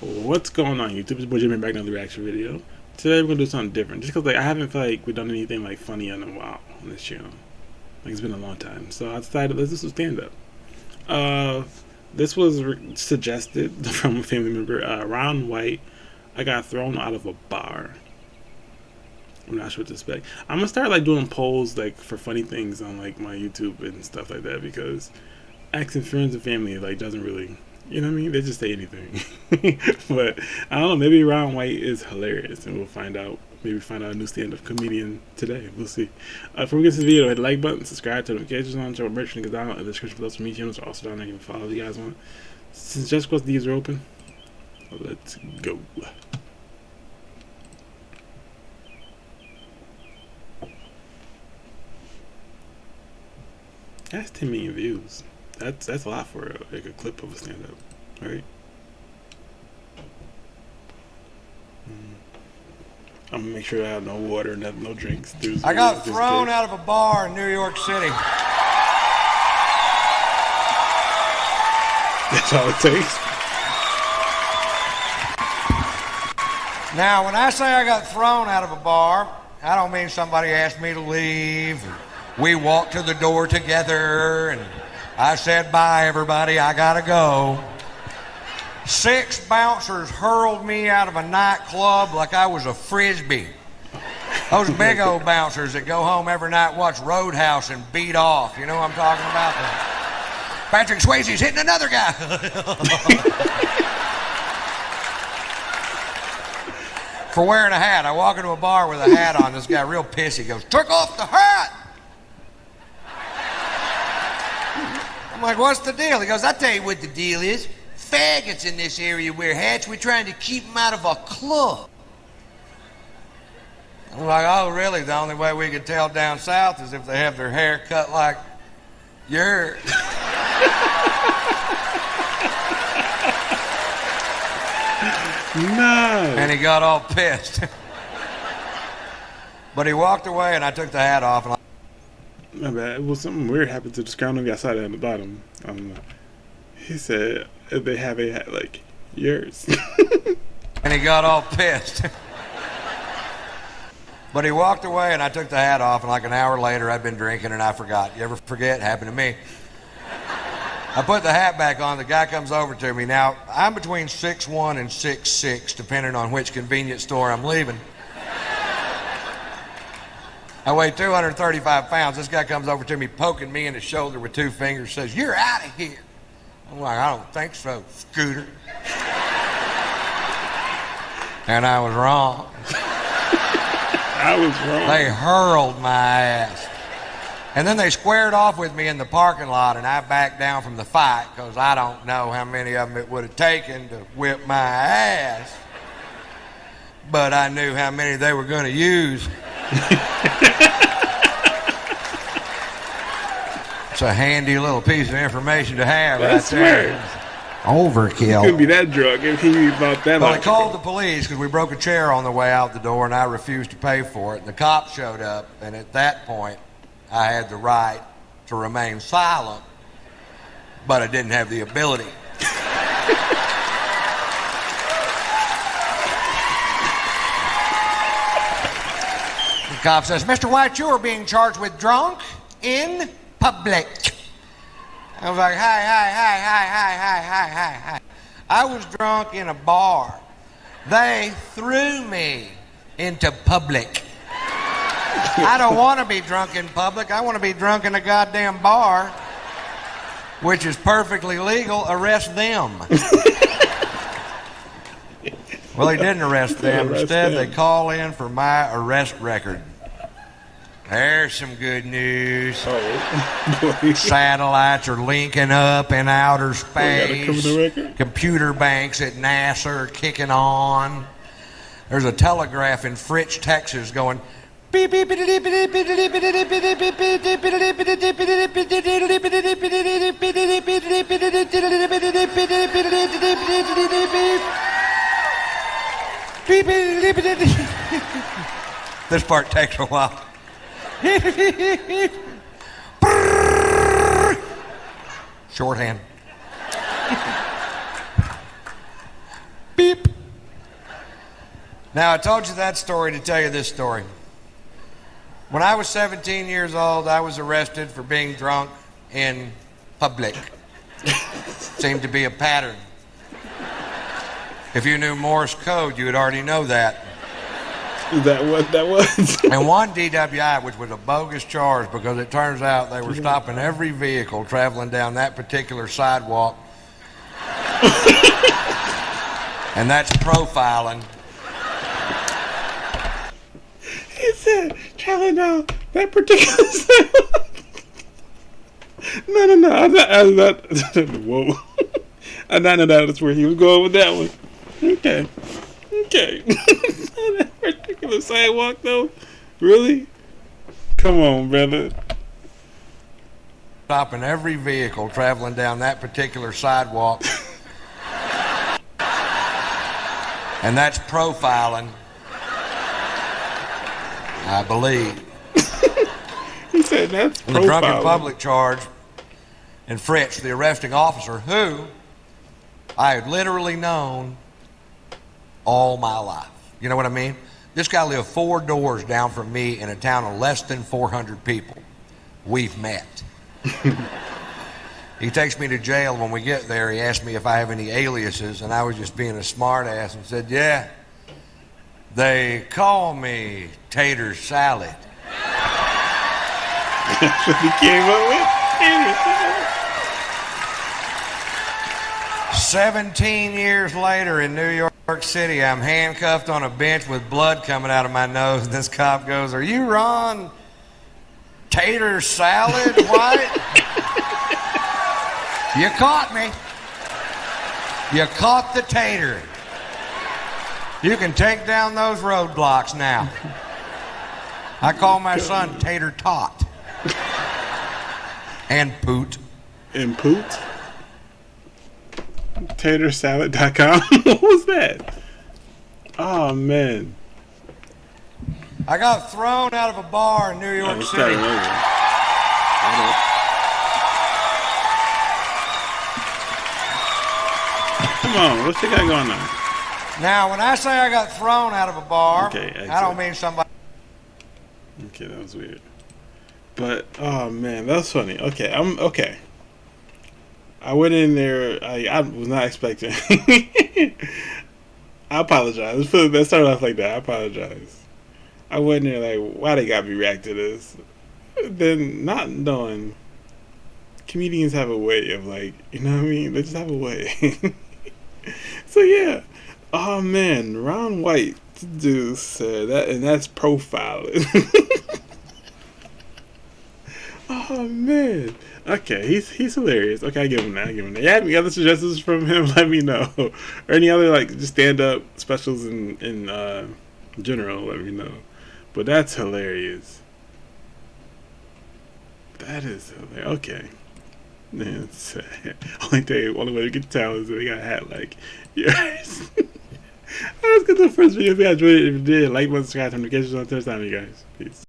What's going on, YouTube? It's boy Jimmy back on the reaction video. Today we're gonna do something different, just because I haven't felt like we've done anything like funny in a while on this channel. Like it's been a long time, so I decided let's do some stand up. This was suggested from a family member. Ron White. I got thrown out of a bar. I'm not sure what to expect. I'm gonna start like doing polls like for funny things on like my YouTube and stuff like that, because asking friends and family like doesn't really, you know what I mean? They just say anything. But I don't know, maybe Ron White is hilarious and we'll find out. Maybe find out a new stand-up comedian today. We'll see. Before we get to the video, hit the like button, subscribe, turn notifications on, check out merch links down in the description for those from me channels are also down there. You can follow if you guys want. Since just because these are open, let's go. That's 10 million views. That's a lot for like a clip of a stand-up, right? I'm gonna make sure I have no water, no drinks. I got thrown out of a bar in New York City. That's all it takes. Now, when I say I got thrown out of a bar, I don't mean somebody asked me to leave. We walked to the door together and I said, bye everybody, I gotta go. 6 bouncers hurled me out of a nightclub like I was a frisbee. Those big old bouncers that go home every night, watch Roadhouse and beat off. You know what I'm talking about? Patrick Swayze's hitting another guy. For wearing a hat. I walk into a bar with a hat on. This guy real pissy goes, took off the hat. I'm like, what's the deal? He goes, I'll tell you what the deal is. Faggots in this area wear hats. We're trying to keep them out of a club. I'm like, oh, really? The only way we can tell down south is if they have their hair cut like yours. No. And he got all pissed. But he walked away, and I took the hat off. And My bad. Well, something weird happened to the scoundrel guy side at the bottom. He said they have a hat like yours. And he got all pissed. But he walked away, and I took the hat off, and like an hour later, I'd been drinking, and I forgot. You ever forget? Happened to me. I put the hat back on. The guy comes over to me. Now, I'm between 6'1" and 6'6", depending on which convenience store I'm leaving. I weigh 235 pounds. This guy comes over to me, poking me in the shoulder with 2 fingers, says, you're out of here. I'm like, I don't think so, Scooter. And I was wrong. I was wrong. They hurled my ass. And then they squared off with me in the parking lot, and I backed down from the fight because I don't know how many of them it would have taken to whip my ass. But I knew how many they were going to use. It's a handy little piece of information to have right there. Overkill. Couldn't be that drunk if he bought that. Well, I called the police because we broke a chair on the way out the door, and I refused to pay for it. And the cops showed up, and at that point, I had the right to remain silent, but I didn't have the ability. The cop says, Mr. White, you are being charged with drunk in public. I was like, hi. I was drunk in a bar. They threw me into public. I don't want to be drunk in public. I want to be drunk in a goddamn bar, which is perfectly legal. Arrest them. Well, they didn't arrest them. Instead, they call in for my arrest record. There's some good news. Oh, Satellites are linking up in outer space. record? Computer banks at NASA are kicking on. There's a telegraph in Fritch, Texas going beep beep beep beep beep beep beep beep beep. This part takes a while. Shorthand. Beep. Now, I told you that story to tell you this story. When I was 17 years old, I was arrested for being drunk in public. Seemed to be a pattern. If you knew Morse code, you would already know that. Is that what that was? And one DWI, which was a bogus charge because it turns out they were stopping every vehicle traveling down that particular sidewalk. And that's profiling. He said, traveling down that particular sidewalk. No. I'm not. Whoa. I didn't know that's where he was going with that one. Okay. That particular sidewalk, though? Really? Come on, brother. Stopping every vehicle traveling down that particular sidewalk. And that's profiling, I believe. He said that's profiling. The drunken public charge and Fritz, the arresting officer, who I had literally known all my life. You know what I mean? This guy lived 4 doors down from me in a town of less than 400 people. We've met. He takes me to jail. When we get there, he asked me if I have any aliases, and I was just being a smart ass and said, yeah, they call me Tater Salad. That's what he came up with? Tater Salad. 17 years later in New York City, I'm handcuffed on a bench with blood coming out of my nose, and this cop goes, are you Ron Tater Salad White? You caught me. You caught the tater. You can take down those roadblocks now. I call my son Tater Tot. And Poot. And Poot? Tatersalad.com? What was that? Oh, man. I got thrown out of a bar in New York City. Come on, what you got going on? Now, when I say I got thrown out of a bar, Okay, I don't mean somebody. Okay, that was weird. But oh man, that's funny. Okay, I'm okay. I went in there. I was not expecting. I apologize. That started off like that. I apologize. I went in there like, why they got me react to this? Then not knowing, comedians have a way of like, you know what I mean? They just have a way. So yeah. Oh man, Ron White dude said that, and that's profiling. Oh man. Okay, he's hilarious. Okay, I give him that. You have any other suggestions from him? Let me know. Or any other like just stand up specials in general, let me know. But that's hilarious. That is hilarious. Okay. Man, only way to get to tell is that they got a hat like yours. Let's get to the first video. If you guys enjoyed it, if you did, like, subscribe, notifications on. Next time, you guys. Peace.